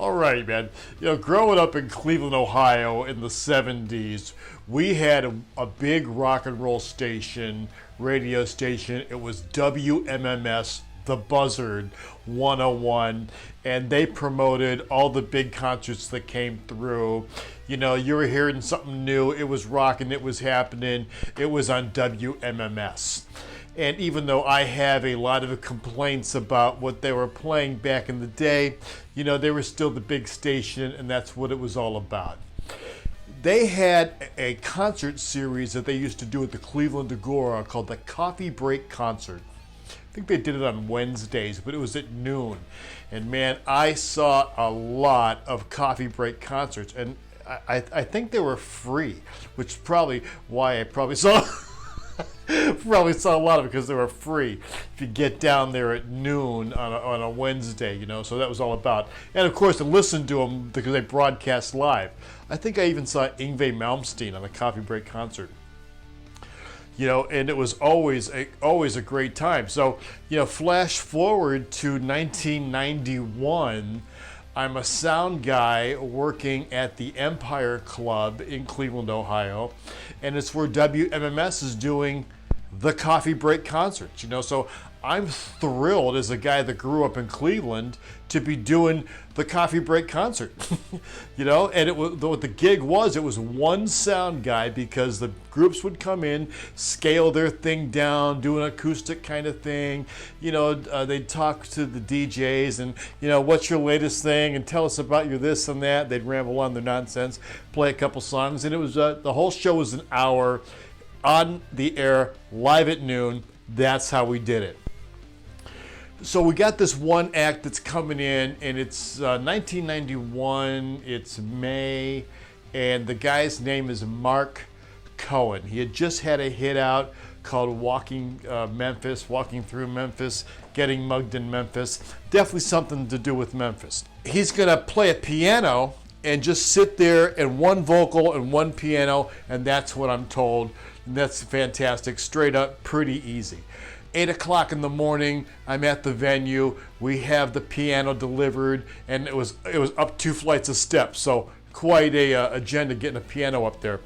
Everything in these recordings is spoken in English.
All right, man. Growing up in Cleveland, Ohio in the 70s, we had a big rock and roll station, radio station. It was WMMS, The Buzzard 101, and they promoted all the big concerts that came through. You were hearing something new. It was rocking. It was happening. It was on WMMS. And even though I have a lot of complaints about what they were playing back in the day, they were still the big station, and that's what it was all about. They had a concert series that they used to do at the Cleveland Agora called the Coffee Break Concert. I think they did it on Wednesdays, but it was at noon. And man, I saw a lot of coffee break concerts, and I think they were free, which is probably why I probably saw a lot of it, because they were free if you get down there at noon on a Wednesday, so that was all about. And of course, to listen to them because they broadcast live. I think I even saw Yngwie Malmsteen on a coffee break concert. And it was always a great time. So, flash forward to 1991, I'm a sound guy working at the Empire Club in Cleveland, Ohio, and it's where WMMS is doing the coffee break concerts. So I'm thrilled as a guy that grew up in Cleveland to be doing the coffee break concert. And what the gig was, it was one sound guy, because the groups would come in, scale their thing down, do an acoustic kind of thing. They'd talk to the DJs and, what's your latest thing, and tell us about your this and that. They'd ramble on their nonsense, play a couple songs, and it was the whole show was an hour on the air, live at noon. That's how we did it. So we got this one act that's coming in, and it's 1991, it's May, and the guy's name is Mark Cohen. He had just had a hit out called Walking Through Memphis, Getting Mugged in Memphis. Definitely something to do with Memphis. He's gonna play a piano and just sit there, and one vocal and one piano, and that's what I'm told. And that's fantastic, straight up, pretty easy. 8 o'clock in the morning, I'm at the venue. We have the piano delivered, and it was up 2 flights of steps, so quite a agenda getting a piano up there.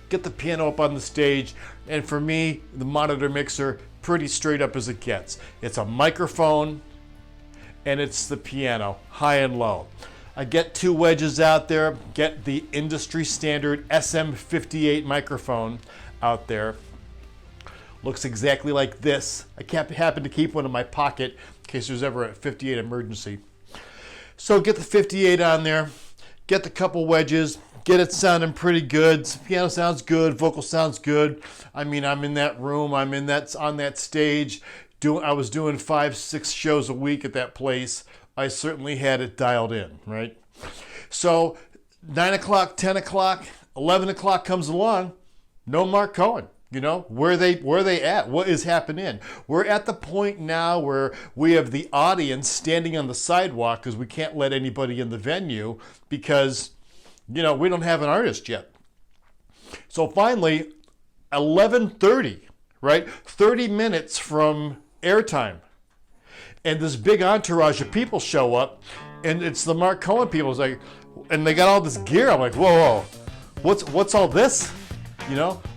Get the piano up on the stage, and for me, the monitor mixer, pretty straight up as it gets. It's a microphone, and it's the piano, high and low. I get 2 wedges out there, get the industry standard SM58 microphone out there. Looks exactly like this. I happen to keep one in my pocket in case there's ever a 58 emergency. So get the 58 on there, get the couple wedges, get it sounding pretty good. Piano sounds good, vocal sounds good. I mean, I'm in that room, on that stage. I was doing 5-6 shows a week at that place. I certainly had it dialed in, right? So 9 o'clock, 10 o'clock, 11 o'clock comes along, no Mark Cohen. Where they at? What is happening? We're at the point now where we have the audience standing on the sidewalk because we can't let anybody in the venue because, we don't have an artist yet. So finally, 11:30, right? 30 minutes from airtime. And this big entourage of people show up, and it's the Mark Cohen people. It's like, and they got all this gear. I'm like, whoa, what's all this?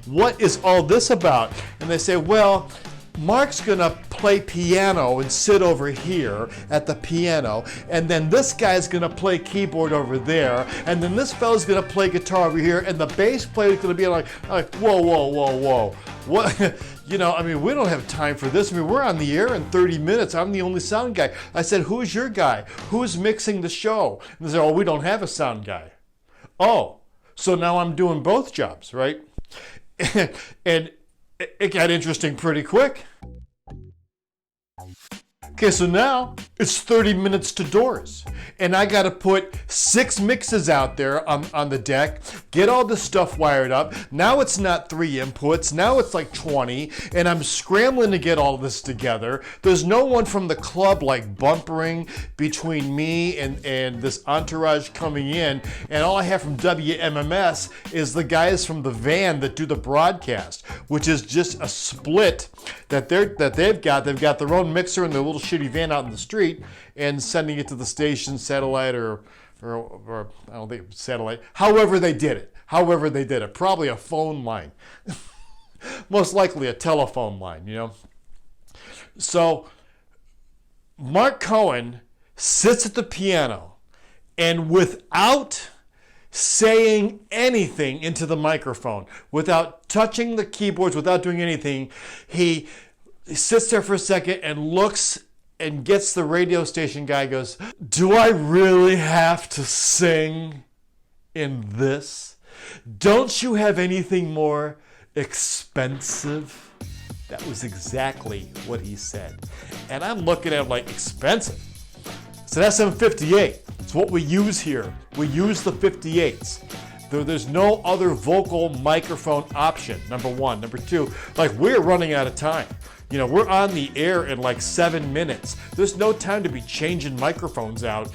What is all this about? And they say, well, Mark's gonna play piano and sit over here at the piano, and then this guy's gonna play keyboard over there, and then this fellow's gonna play guitar over here, and the bass player's gonna be like whoa. What? We don't have time for this. We're on the air in 30 minutes. I'm the only sound guy. I said, who's your guy? Who's mixing the show? And they said, we don't have a sound guy. Oh, so now I'm doing both jobs, right? And it got interesting pretty quick. Okay, so now it's 30 minutes to doors, and I got to put 6 mixes out there on the deck, get all this stuff wired up. Now it's not 3 inputs, now it's like 20, and I'm scrambling to get all this together. There's no one from the club like bumpering between me and this entourage coming in, and all I have from WMMS is the guys from the van that do the broadcast, which is just a split that they've got. They've got their own mixer and their little little shitty van out in the street and sending it to the station, satellite or I don't think satellite. However they did it. Probably a phone line. Most likely a telephone line, you know. So Mark Cohen sits at the piano and without saying anything into the microphone, without touching the keyboards, without doing anything, he sits there for a second and looks and gets the radio station guy, goes, "Do I really have to sing in this? Don't you have anything more expensive?" That was exactly what he said. And I'm looking at him like, expensive? It's an SM58. It's what we use here. We use the 58s. There's no other vocal microphone option, number one. Number two, like, we're running out of time. You know, we're on the air in like 7 minutes. There's no time to be changing microphones out.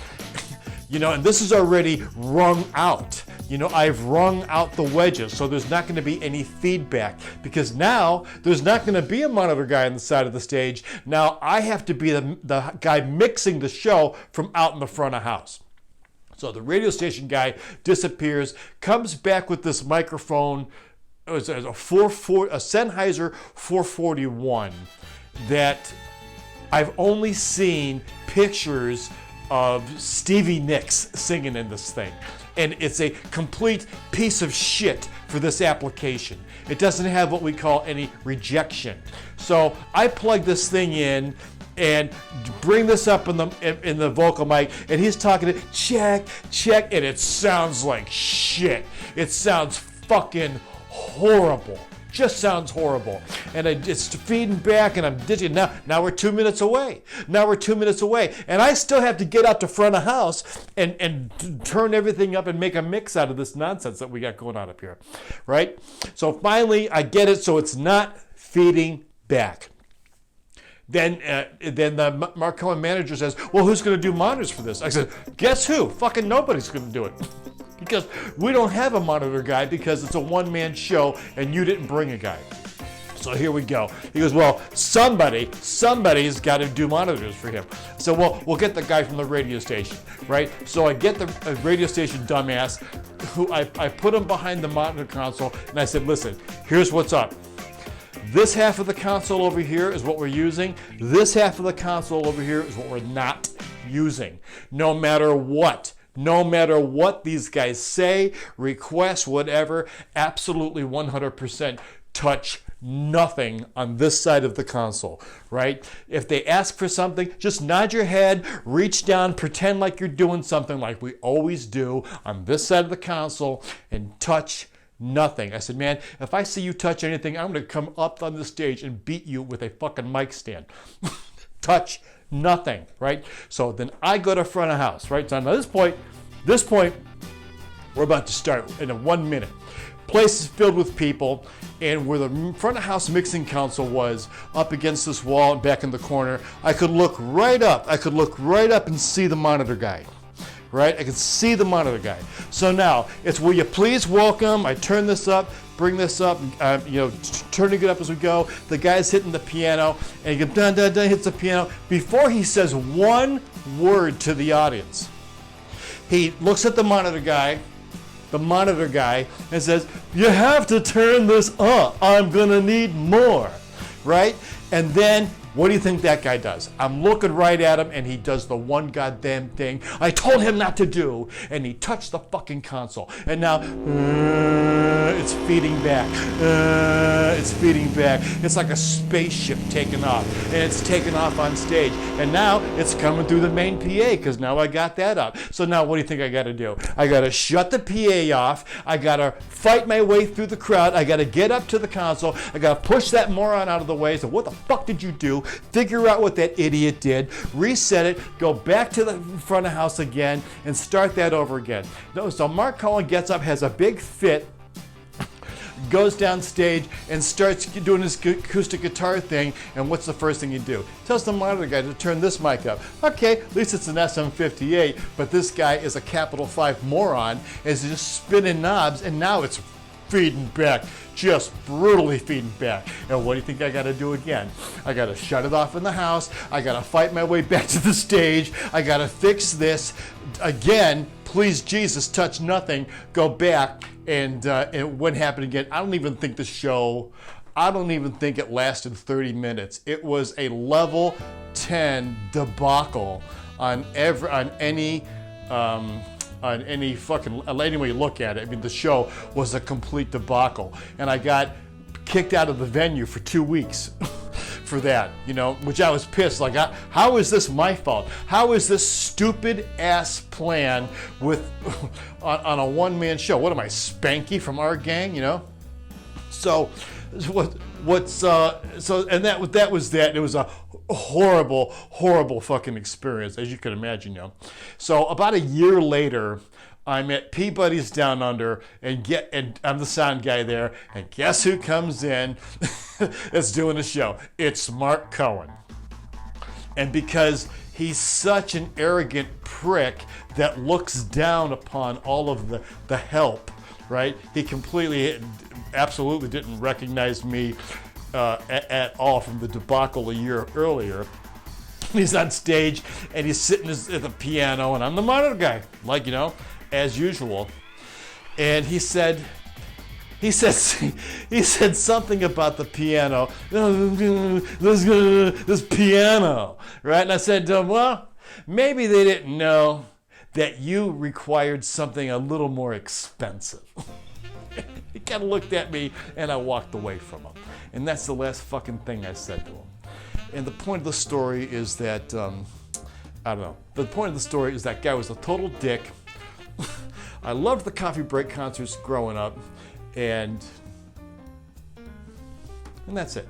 You know, and this is already wrung out. You know, I've wrung out the wedges, so there's not going to be any feedback, because now there's not going to be a monitor guy on the side of the stage. Now I have to be the guy mixing the show from out in the front of house. So the radio station guy disappears, comes back with this microphone. It was a Sennheiser 441 that I've only seen pictures of Stevie Nicks singing in this thing. And it's a complete piece of shit for this application. It doesn't have what we call any rejection. So I plug this thing in and bring this up in the vocal mic, and he's talking to check, and it sounds like shit. It sounds fucking horrible. Just sounds horrible. And it's feeding back, and I'm dizzy. Now we're 2 minutes away. And I still have to get out to front of house and turn everything up and make a mix out of this nonsense that we got going on up here, right? So finally, I get it, so it's not feeding back. Then the Mark Cohen manager says, "Well, who's going to do monitors for this?" I said, "Guess who? Fucking nobody's going to do it." Because we don't have a monitor guy, because it's a one-man show and you didn't bring a guy. So here we go. He goes, "Well, somebody's got to do monitors for him." So, well, we'll get the guy from the radio station, right? So I get the radio station dumbass, who I put him behind the monitor console, and I said, "Listen, here's what's up. This half of the console over here is what we're using. This half of the console over here is what we're not using. No matter what these guys say, request, whatever, absolutely 100% touch nothing on this side of the console, right? If they ask for something, just nod your head, reach down, pretend like you're doing something like we always do on this side of the console, and touch nothing." I said, "Man, if I see you touch anything, I'm going to come up on the stage and beat you with a fucking mic stand." Touch nothing, right? So then I go to front of house, right? So now this point, we're about to start in 1 minute. Place is filled with people, and where the front of house mixing console was, up against this wall and back in the corner, I could look right up. And see the monitor guy. Right? I can see the monitor guy. So now it's, "Will you please welcome?" I turn this up, bring this up, turning it up as we go. The guy's hitting the piano, and he goes, dun, dun, dun, hits the piano. Before he says one word to the audience, he looks at the monitor guy, and says, "You have to turn this up. I'm gonna need more," right? And then, what do you think that guy does? I'm looking right at him, and he does the one goddamn thing I told him not to do, and he touched the fucking console. And now, it's feeding back. It's like a spaceship taking off, and it's taking off on stage. And now it's coming through the main PA, because now I got that up. So now what do you think I got to do? I got to shut the PA off. I got to fight my way through the crowd. I got to get up to the console. I got to push that moron out of the way. So what the fuck did you do? Figure out what that idiot did, reset it, go back to the front of house again, and start that over again. So Mark Cohen gets up, has a big fit, goes down stage and starts doing his acoustic guitar thing, and what's the first thing you do? Tells the monitor guy to turn this mic up. Okay, at least it's an SM58, but this guy is a capital 5 moron, is just spinning knobs, and now it's feeding back, just brutally feeding back. And what do you think I gotta do again? I gotta shut it off in the house. I gotta fight my way back to the stage. I gotta fix this. Again, please Jesus, touch nothing, go back, and it wouldn't happen again. I don't even think it lasted 30 minutes. It was a level 10 debacle on any way you look at it. I mean, the show was a complete debacle, and I got kicked out of the venue for 2 weeks for that, which I was pissed. Like, how is this my fault? How is this stupid ass plan on a one-man show? What am I, Spanky from our gang? So that was that. It was a horrible fucking experience, as you can imagine. So about a year later, I'm at Peabody's Down Under, and I'm the sound guy there, and guess who comes in that's doing the show? It's Mark Cohen. And because he's such an arrogant prick that looks down upon all of the help, right? He absolutely didn't recognize me at all from the debacle a year earlier. He's on stage and he's sitting at the piano, and I'm the monitor guy, as usual. And he said something about the piano. This piano, right? And I said, well, maybe they didn't know that you required something a little more expensive. He kind of looked at me, and I walked away from him. And that's the last fucking thing I said to him. And the point of the story is that, I don't know. The point of the story is that guy was a total dick. I loved the coffee break concerts growing up, and that's it.